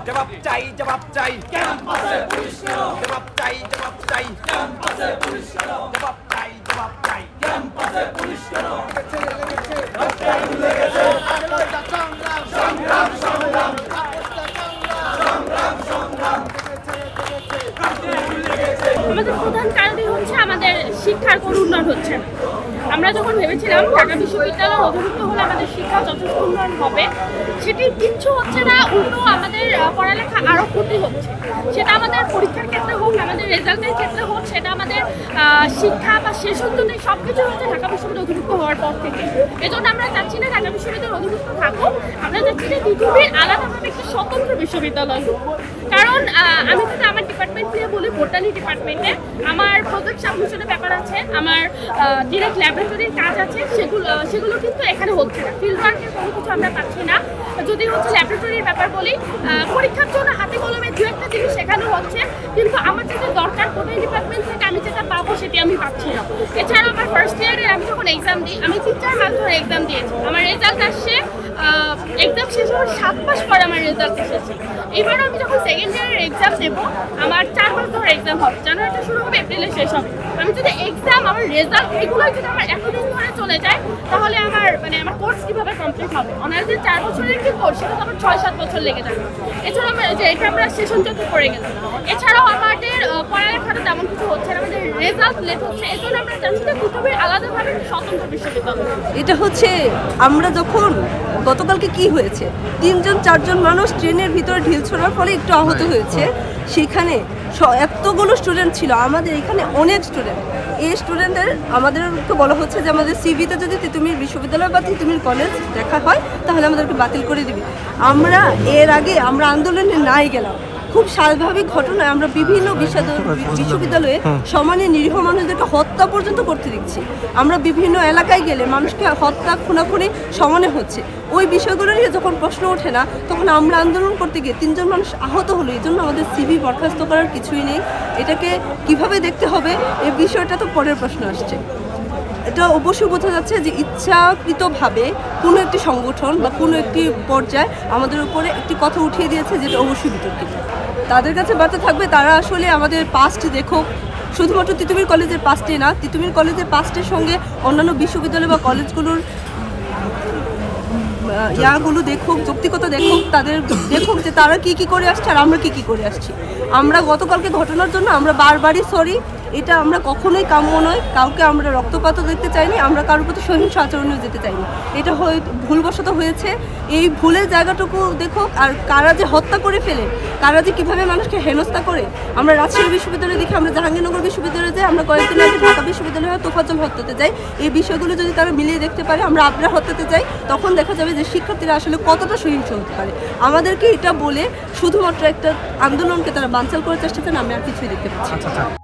জবাব চাই জবাব চাই ক্যাম্পাসে পুলিশ কেন জবাব চাই জবাব চাই ক্যাম্পাসে পুলিশ কেন জবাব চাই ক্যাম্পাসে পুলিশ কেন সংগ্রাম সংগ্রাম আমাদের প্রধান কারণই হচ্ছে আমাদের শিক্ষার কোনো উন্নয়ন হচ্ছে না। আমরা যখন ভেবেছিলাম ঢাকা বিশ্ববিদ্যালয়ের অধিভুক্ত হলে আমাদের শিক্ষা যথেষ্ট উন্নয়ন হবে, সেটি কিচ্ছু হচ্ছে না, উল্টো আমাদের পড়ালেখা আরও ক্ষতি হচ্ছে। সেটা আমাদের পরীক্ষার ক্ষেত্রে হোক, আমাদের রেজাল্টের ক্ষেত্রে হোক, সেটা আমাদের শিক্ষা বা শেষ অন্ততে সব কিছু হচ্ছে ঢাকা বিশ্ববিদ্যালয় অধিভুক্ত হওয়ার পর থেকে। এজন্য আমরা চাচ্ছি না ঢাকা বিশ্ববিদ্যালয় অধিভুক্ত থাকুক, আমরা চাচ্ছি যে তিতুমির আলাদাভাবে একটি স্বতন্ত্র বিশ্ববিদ্যালয় হোক। কারণ আমি যদি আমার ডিপার্টমেন্ট নিয়ে বলি, বোটানি ডিপার্টমেন্টে আমার প্রজেক্ট সাবমিশনের ব্যাপার আছে, আমার ডিরেক্ট ল্যাবরেটরির কাজ আছে, সেগুলো কিন্তু এখানে হচ্ছে না। ফিল্ড ওয়ার্কের কোনো কিছু আমরা পাচ্ছি না। যদি হচ্ছে ল্যাবরেটরির ব্যাপার বলি, পরীক্ষার জন্য হাতে কলমে দু একটা জিনিস শেখানো হচ্ছে, কিন্তু আমার যেটা দরকার বোটানি ডিপার্টমেন্ট থেকে আমি যেটা পাবো সেটি আমি পাচ্ছি না। এছাড়াও আমার ফার্স্ট ইয়ারে আমি যখন এক্সাম দিই, আমি 3-4 মাস ধরে এক্সাম দিয়েছি, আমার রেজাল্ট আসছে, এক্সাম শেষ হওয়ার 7 মাস পরে আমার রেজাল্ট এসেছে। এবারও আমি যখন সেকেন্ড ইয়ারের এক্সাম দেবো, আমার 4 মাস ধরে এক্সাম হবে, জানুয়ারিতে শুরু হবে, এপ্রিলে শেষ হবে। আমি যদি এক্সাম, আমার রেজাল্ট এগুলোই যদি আমার এতদিন ধরে চলে যায়, তাহলে আমার কোর্স কীভাবে কমপ্লিট হবে? অনার্সের 4 বছরের কি কোর্স, সেটা তো আমার 6-7 বছর লেগে যাবে। এছাড়াও এটা আমরা সেশন চলতে পড়ে গেলাম। এছাড়াও আমাদের পড়ালেখাটা তেমন কিছু হচ্ছে না, আমাদের রেজাল্ট লেট হচ্ছে। এই জন্য আমরা চাচ্ছি যে তিতুমির আলাদাভাবে স্বতন্ত্র বিশ্ববিদ্যালয়। এটা হচ্ছে আমরা যখন গতকালকে কি হয়েছে, 3-4 মানুষ ট্রেনের ভিতরে ঢিল ছোড়ার ফলে একটু আহত হয়েছে। সেখানে এতগুলো স্টুডেন্ট ছিল, আমাদের এখানে অনেক স্টুডেন্ট। এই স্টুডেন্টদের আমাদেরকে বলা হচ্ছে যে আমাদের সিভিতে যদি তিতুমির বিশ্ববিদ্যালয় বা তিতুমির কলেজ দেখা হয় তাহলে আমাদেরকে বাতিল করে দিবে। আমরা এর আগে আমরা আন্দোলনে নাই গেলাম, খুব স্বাভাবিক ঘটনায় আমরা বিভিন্ন বিশ্ববিদ্যালয়ে সমানে নিরীহ মানুষদেরকে হত্যা পর্যন্ত করতে দেখছি। আমরা বিভিন্ন এলাকায় গেলে মানুষকে হত্যা খুনাখুনি সমানে হচ্ছে। ওই বিষয়গুলো নিয়ে যখন প্রশ্ন ওঠে না, তখন আমরা আন্দোলন করতে গিয়ে 3 জন মানুষ আহত হলো। এই জন্য আমাদের সিভি বরখাস্ত করার কিছুই নেই। এটাকে কিভাবে দেখতে হবে এই বিষয়টা তো পরের প্রশ্ন আসছে। এটা অবশ্যই বোঝা যাচ্ছে যে ইচ্ছাকৃতভাবে কোনো একটি সংগঠন বা কোনো একটি পর্যায়ে আমাদের উপরে একটি কথা উঠিয়ে দিয়েছে, যেটা অবশ্যই বিতর্কিত। তাদের কাছে বার্তা থাকবে, তারা আসলে আমাদের পাস্ট দেখুক, শুধুমাত্র তিতুমির কলেজের পাস্টে না, তিতুমির কলেজের পাস্টের সঙ্গে অন্যান্য বিশ্ববিদ্যালয় বা কলেজগুলোর ইয়াগুলো দেখুক, যৌক্তিকতা দেখুক, তাদের দেখুক যে তারা কি করে আসছে আর আমরা কি করে আসছি। আমরা গতকালকে ঘটনার জন্য আমরা বারবারই সরি, এটা আমরা কখনোই কাম্য নয়। কাউকে আমরা রক্তপাতও দেখতে চাইনি, আমরা কারোর প্রতি সহিংস আচরণেও যেতে চাইনি। এটা ভুলবশত হয়েছে। এই ভুলের জায়গাটুকু দেখুক, আর কারা যে হত্যা করে ফেলে, কারা যে কীভাবে মানুষকে হেনস্থা করে। আমরা রাজশাহী বিশ্ববিদ্যালয়ে দেখি, আমরা জাহাঙ্গীরনগর বিশ্ববিদ্যালয়ে যাই, আমরা কয়েকদিন আগে ঢাকা বিশ্ববিদ্যালয়ে তোফাজ্জল হত্যাতে যাই। এই বিষয়গুলো যদি তারা মিলিয়ে দেখতে পারে, আমরা আবরার হত্যাতে যাই, তখন দেখা যাবে যে শিক্ষার্থীরা আসলে কতটা সহিংস হতে পারে। আমাদেরকে এটা বলে শুধুমাত্র একটা আন্দোলনকে তারা বানচাল করার চেষ্টা করেন, আমি আর কিছুই দেখতে পাচ্ছি।